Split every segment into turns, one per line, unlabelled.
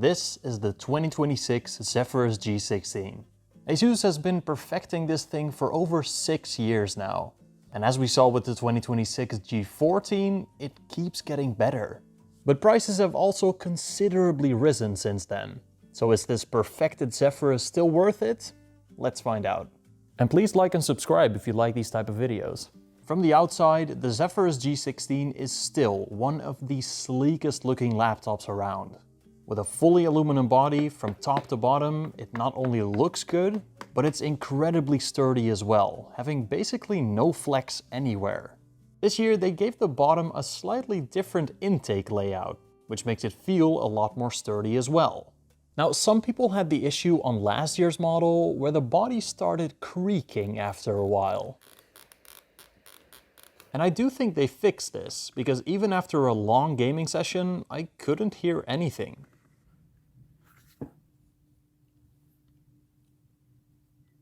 This is the 2026 Zephyrus G16. Asus has been perfecting this thing for over 6 years now. And as we saw with the 2026 G14, it keeps getting better. But prices have also considerably risen since then. So is this perfected Zephyrus still worth it? Let's find out. And please like and subscribe if you like these type of videos. From the outside, the Zephyrus G16 is still one of the sleekest looking laptops around. With a fully aluminum body from top to bottom, it not only looks good, but it's incredibly sturdy as well, having basically no flex anywhere. This year they gave the bottom a slightly different intake layout, which makes it feel a lot more sturdy as well. Now, some people had the issue on last year's model where the body started creaking after a while. And I do think they fixed this, because even after a long gaming session, I couldn't hear anything.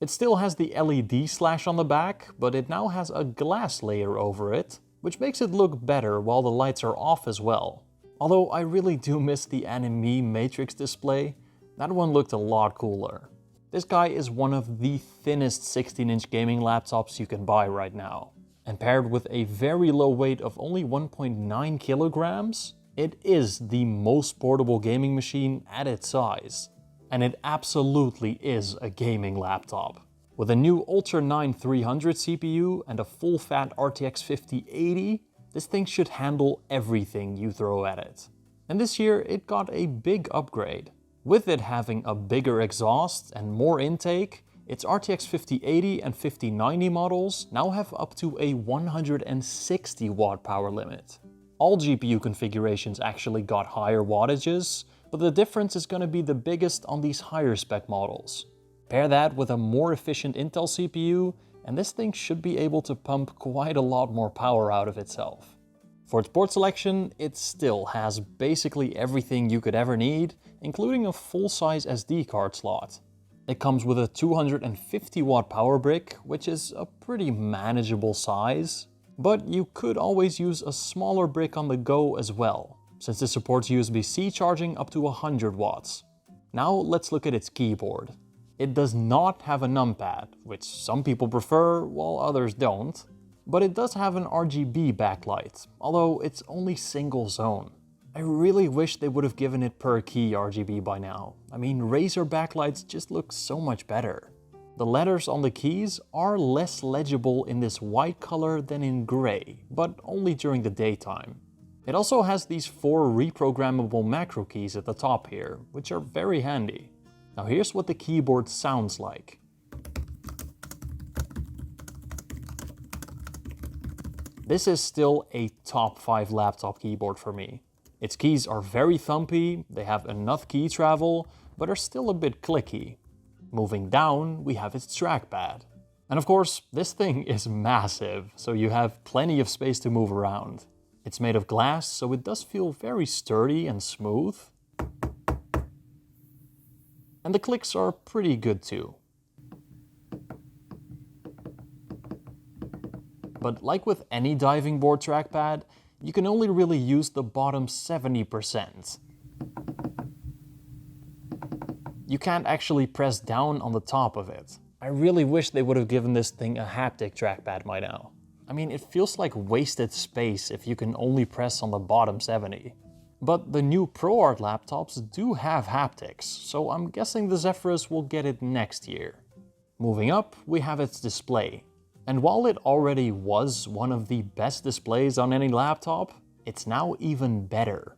It still has the LED slash on the back, but it now has a glass layer over it, which makes it look better while the lights are off as well. Although I really do miss the anime matrix display, that one looked a lot cooler. This guy is one of the thinnest 16-inch gaming laptops you can buy right now. And paired with a very low weight of only 1.9 kilograms, it is the most portable gaming machine at its size. And it absolutely is a gaming laptop. With a new Ultra 9 300 CPU and a full-fat RTX 5080, this thing should handle everything you throw at it. And this year it got a big upgrade. With it having a bigger exhaust and more intake, its RTX 5080 and 5090 models now have up to a 160 watt power limit. All GPU configurations actually got higher wattages, but the difference is going to be the biggest on these higher spec models. Pair that with a more efficient Intel CPU, and this thing should be able to pump quite a lot more power out of itself. For its port selection, it still has basically everything you could ever need, including a full-size SD card slot. It comes with a 250 watt power brick, which is a pretty manageable size, but you could always use a smaller brick on the go as well, since it supports USB-C charging up to 100 watts. Now let's look at its keyboard. It does not have a numpad, which some people prefer while others don't, but it does have an RGB backlight, although it's only single zone. I really wish they would have given it per key RGB by now. I mean, Razer backlights just look so much better. The letters on the keys are less legible in this white color than in gray, but only during the daytime. It also has these 4 reprogrammable macro keys at the top here, which are very handy. Now here's what the keyboard sounds like. This is still a top 5 laptop keyboard for me. Its keys are very thumpy, they have enough key travel, but are still a bit clicky. Moving down, we have its trackpad. And of course, this thing is massive, so you have plenty of space to move around. It's made of glass, so it does feel very sturdy and smooth. And the clicks are pretty good too. But like with any diving board trackpad, you can only really use the bottom 70%. You can't actually press down on the top of it. I really wish they would have given this thing a haptic trackpad by now. I mean, it feels like wasted space if you can only press on the bottom 70. But the new ProArt laptops do have haptics, so I'm guessing the Zephyrus will get it next year. Moving up, we have its display. And while it already was one of the best displays on any laptop, it's now even better.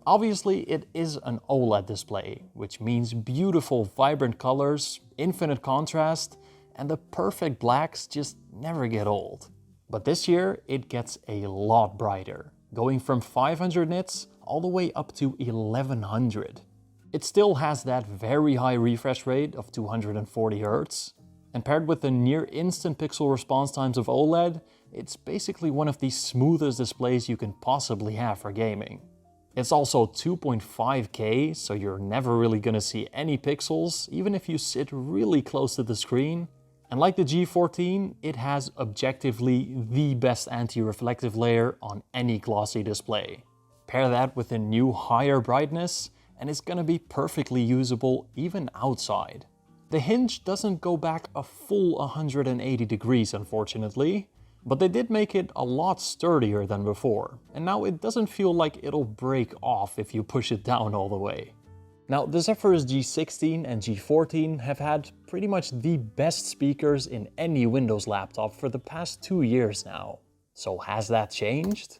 Obviously, it is an OLED display, which means beautiful, vibrant colors, infinite contrast, and the perfect blacks just never get old. But this year, it gets a lot brighter, going from 500 nits all the way up to 1100. It still has that very high refresh rate of 240 Hz, and paired with the near instant pixel response times of OLED, it's basically one of the smoothest displays you can possibly have for gaming. It's also 2.5K, so you're never really gonna see any pixels, even if you sit really close to the screen. And like the G14, it has objectively the best anti-reflective layer on any glossy display. Pair that with a new higher brightness, and it's gonna be perfectly usable even outside. The hinge doesn't go back a full 180 degrees, unfortunately, but they did make it a lot sturdier than before, and now it doesn't feel like it'll break off if you push it down all the way. Now, the Zephyrus G16 and G14 have had pretty much the best speakers in any Windows laptop for the past 2 years now. So has that changed?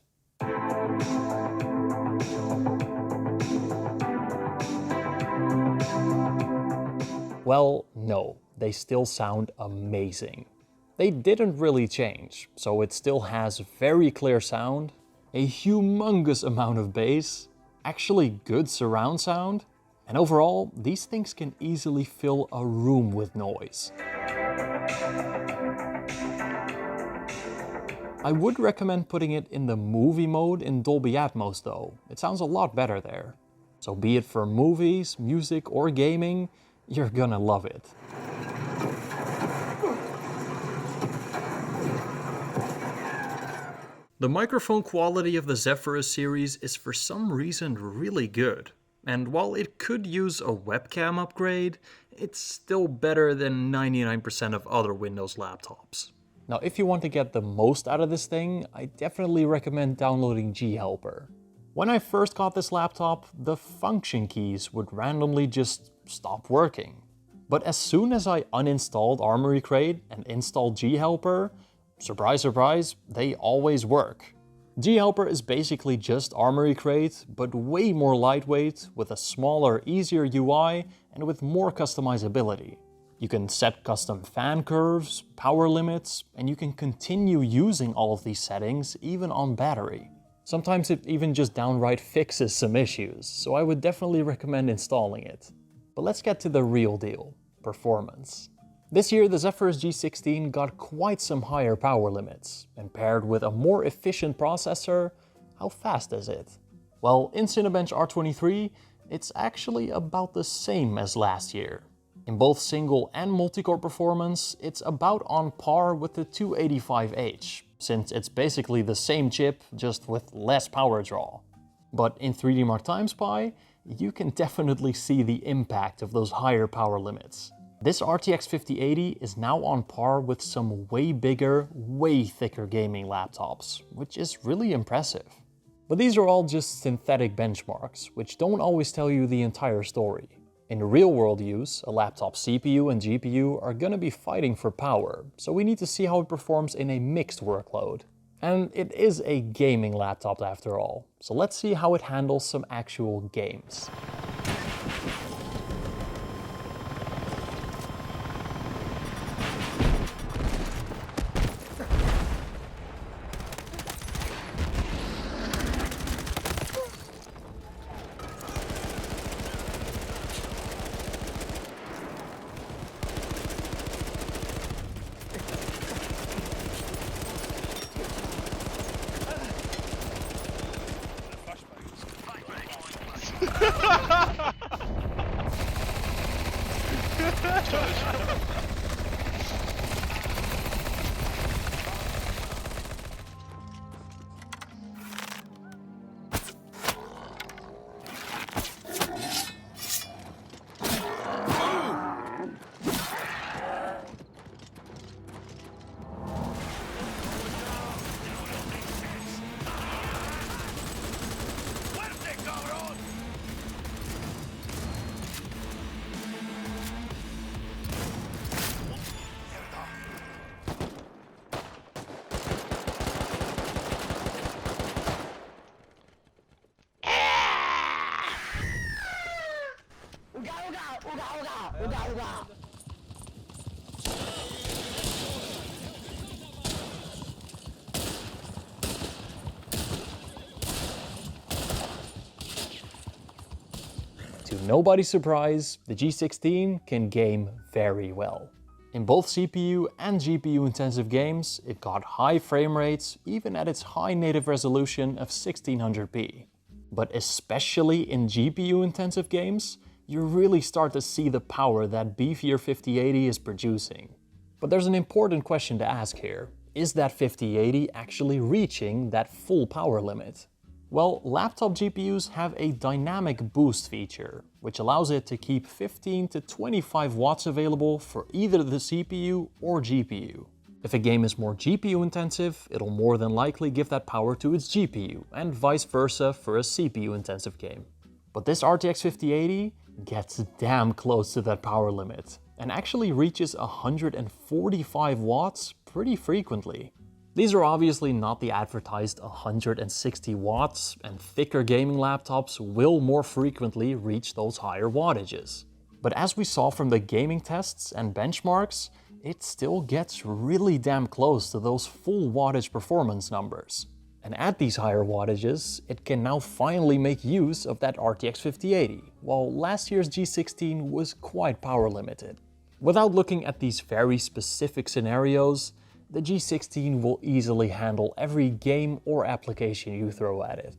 Well, no, they still sound amazing. They didn't really change, so it still has very clear sound, a humongous amount of bass, actually good surround sound, and overall, these things can easily fill a room with noise. I would recommend putting it in the movie mode in Dolby Atmos though. It sounds a lot better there. So be it for movies, music, or gaming, you're gonna love it. The microphone quality of the Zephyrus series is for some reason really good. And while it could use a webcam upgrade, it's still better than 99% of other Windows laptops. Now, if you want to get the most out of this thing, I definitely recommend downloading G-Helper. When I first got this laptop, the function keys would randomly just stop working. But as soon as I uninstalled Armoury Crate and installed G-Helper, surprise, surprise, they always work. G-Helper is basically just Armoury Crate, but way more lightweight, with a smaller, easier UI, and with more customizability. You can set custom fan curves, power limits, and you can continue using all of these settings even on battery. Sometimes it even just downright fixes some issues, so I would definitely recommend installing it. But let's get to the real deal, performance. This year, the Zephyrus G16 got quite some higher power limits, and paired with a more efficient processor, how fast is it? Well, in Cinebench R23, it's actually about the same as last year. In both single and multi-core performance, it's about on par with the 285H, since it's basically the same chip, just with less power draw. But in 3D Mark TimeSpy, you can definitely see the impact of those higher power limits. This RTX 5080 is now on par with some way bigger, way thicker gaming laptops, which is really impressive. But these are all just synthetic benchmarks, which don't always tell you the entire story. In real-world use, a laptop CPU and GPU are gonna be fighting for power, so we need to see how it performs in a mixed workload. And it is a gaming laptop after all, so let's see how it handles some actual games. To nobody's surprise, the G16 can game very well. In both CPU and GPU intensive games, it got high frame rates even at its high native resolution of 1600p. But especially in GPU intensive games, you really start to see the power that beefier 5080 is producing. But there's an important question to ask here. Is that 5080 actually reaching that full power limit? Well, laptop GPUs have a dynamic boost feature, which allows it to keep 15 to 25 watts available for either the CPU or GPU. If a game is more GPU intensive, it'll more than likely give that power to its GPU, and vice versa for a CPU intensive game. But this RTX 5080 gets damn close to that power limit, and actually reaches 145 watts pretty frequently. These are obviously not the advertised 160 watts, and thicker gaming laptops will more frequently reach those higher wattages. But as we saw from the gaming tests and benchmarks, it still gets really damn close to those full wattage performance numbers. And at these higher wattages, it can now finally make use of that RTX 5080, while last year's G16 was quite power limited. Without looking at these very specific scenarios, the G16 will easily handle every game or application you throw at it.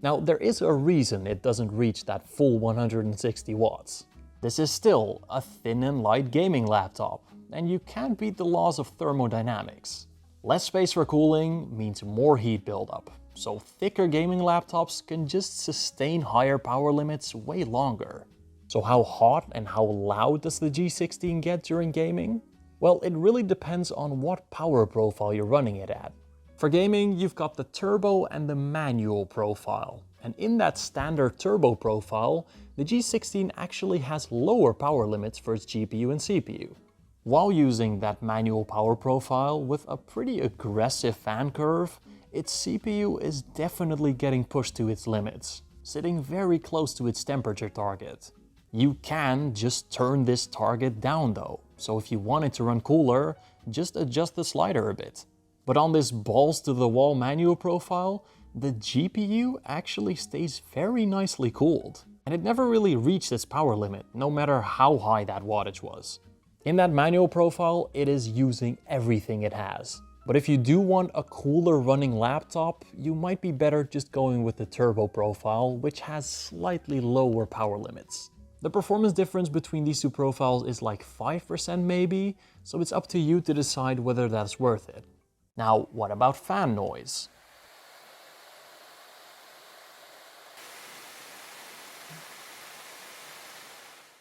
Now, there is a reason it doesn't reach that full 160 watts. This is still a thin and light gaming laptop, and you can't beat the laws of thermodynamics. Less space for cooling means more heat buildup, so thicker gaming laptops can just sustain higher power limits way longer. So how hot and how loud does the G16 get during gaming? Well, it really depends on what power profile you're running it at. For gaming, you've got the turbo and the manual profile, and in that standard turbo profile, the G16 actually has lower power limits for its GPU and CPU. While using that manual power profile with a pretty aggressive fan curve, its CPU is definitely getting pushed to its limits, sitting very close to its temperature target. You can just turn this target down though, so if you want it to run cooler, just adjust the slider a bit. But on this balls to the wall manual profile, the GPU actually stays very nicely cooled, and it never really reached its power limit, no matter how high that wattage was. In that manual profile, it is using everything it has. But if you do want a cooler running laptop, you might be better just going with the turbo profile, which has slightly lower power limits. The performance difference between these two profiles is like 5% maybe, so it's up to you to decide whether that's worth it. Now, what about fan noise?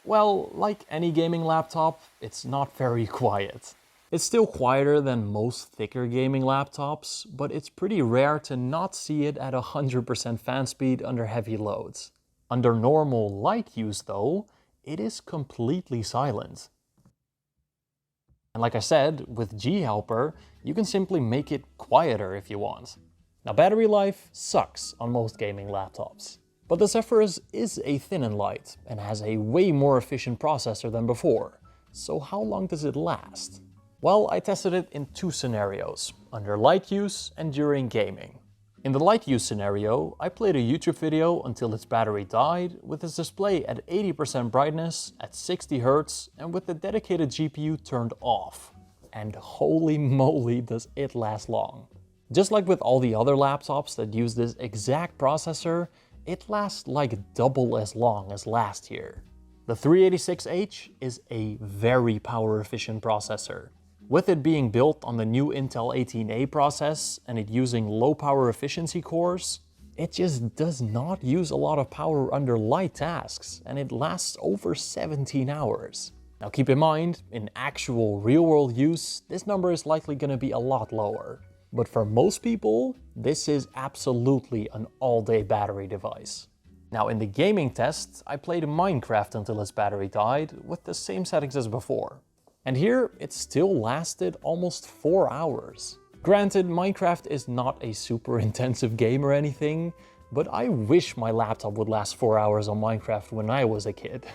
Well, like any gaming laptop, it's not very quiet. It's still quieter than most thicker gaming laptops, but it's pretty rare to not see it at 100% fan speed under heavy loads. Under normal light use though, it is completely silent. And like I said, with G-Helper, you can simply make it quieter if you want. Now, battery life sucks on most gaming laptops. But the Zephyrus is a thin and light, and has a way more efficient processor than before. So how long does it last? Well, I tested it in two scenarios, under light use and during gaming. In the light use scenario, I played a YouTube video until its battery died, with its display at 80% brightness, at 60 Hz, and with the dedicated GPU turned off. And holy moly does it last long. Just like with all the other laptops that use this exact processor, it lasts like double as long as last year. The 386H is a very power efficient processor. With it being built on the new Intel 18A process and it using low power efficiency cores, it just does not use a lot of power under light tasks, and it lasts over 17 hours. Now keep in mind, in actual real-world use, this number is likely going to be a lot lower. But for most people, this is absolutely an all-day battery device. Now in the gaming test, I played Minecraft until its battery died with the same settings as before. And here, it still lasted almost 4 hours. Granted, Minecraft is not a super intensive game or anything, but I wish my laptop would last 4 hours on Minecraft when I was a kid.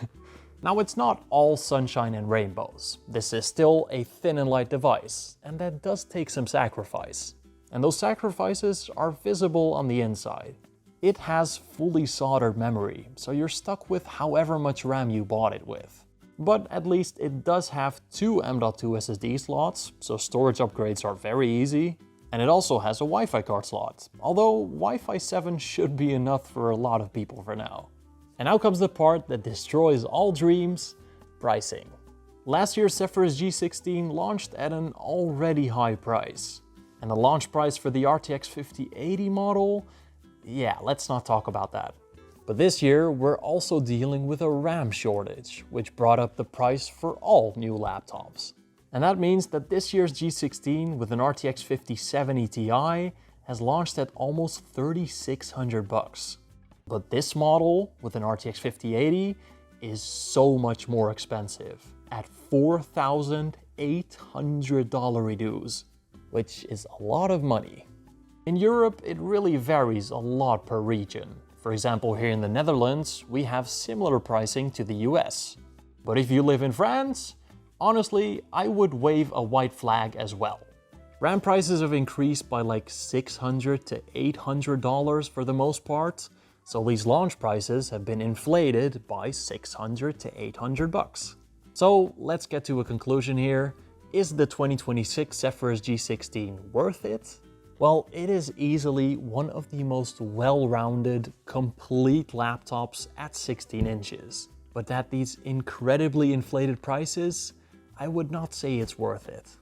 Now, it's not all sunshine and rainbows. This is still a thin and light device, and that does take some sacrifice. And those sacrifices are visible on the inside. It has fully soldered memory, so you're stuck with however much RAM you bought it with. But at least it does have two M.2 SSD slots, so storage upgrades are very easy. And it also has a Wi-Fi card slot, although Wi-Fi 7 should be enough for a lot of people for now. And now comes the part that destroys all dreams: pricing. Last year's Zephyrus G16 launched at an already high price. And the launch price for the RTX 5080 model, yeah, let's not talk about that. But this year, we're also dealing with a RAM shortage, which brought up the price for all new laptops. And that means that this year's G16 with an RTX 5070 Ti has launched at almost $3,600. But this model with an RTX 5080 is so much more expensive at $4,800 reduce, which is a lot of money. In Europe, it really varies a lot per region. For example, here in the Netherlands, we have similar pricing to the US. But if you live in France, honestly, I would wave a white flag as well. RAM prices have increased by like $600 to $800 for the most part, so these launch prices have been inflated by $600 to $800. So let's get to a conclusion here. Is the 2026 Zephyrus G16 worth it? Well, it is easily one of the most well-rounded, complete laptops at 16 inches. But at these incredibly inflated prices, I would not say it's worth it.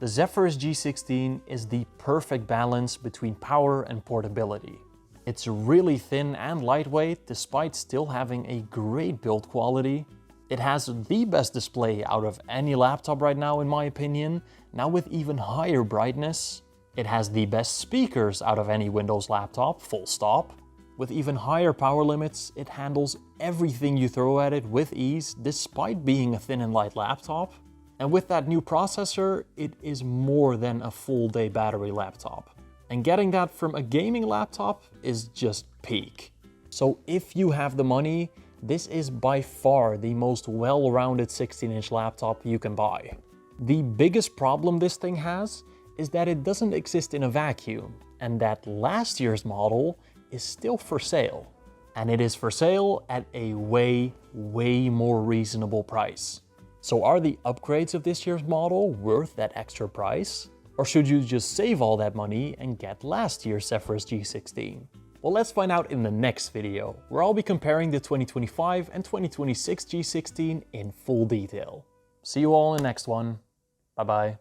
The Zephyrus G16 is the perfect balance between power and portability. It's really thin and lightweight despite still having a great build quality. It has the best display out of any laptop right now in my opinion, now with even higher brightness. It has the best speakers out of any Windows laptop, full stop. With even higher power limits, it handles everything you throw at it with ease despite being a thin and light laptop. And with that new processor, it is more than a full day battery laptop. And getting that from a gaming laptop is just peak. So if you have the money, this is by far the most well-rounded 16-inch laptop you can buy. The biggest problem this thing has is that it doesn't exist in a vacuum, and that last year's model is still for sale. And it is for sale at a way more reasonable price. So are the upgrades of this year's model worth that extra price? Or should you just save all that money and get last year's Zephyrus G16? Well, let's find out in the next video, where I'll be comparing the 2025 and 2026 G16 in full detail. See you all in the next one. Bye bye.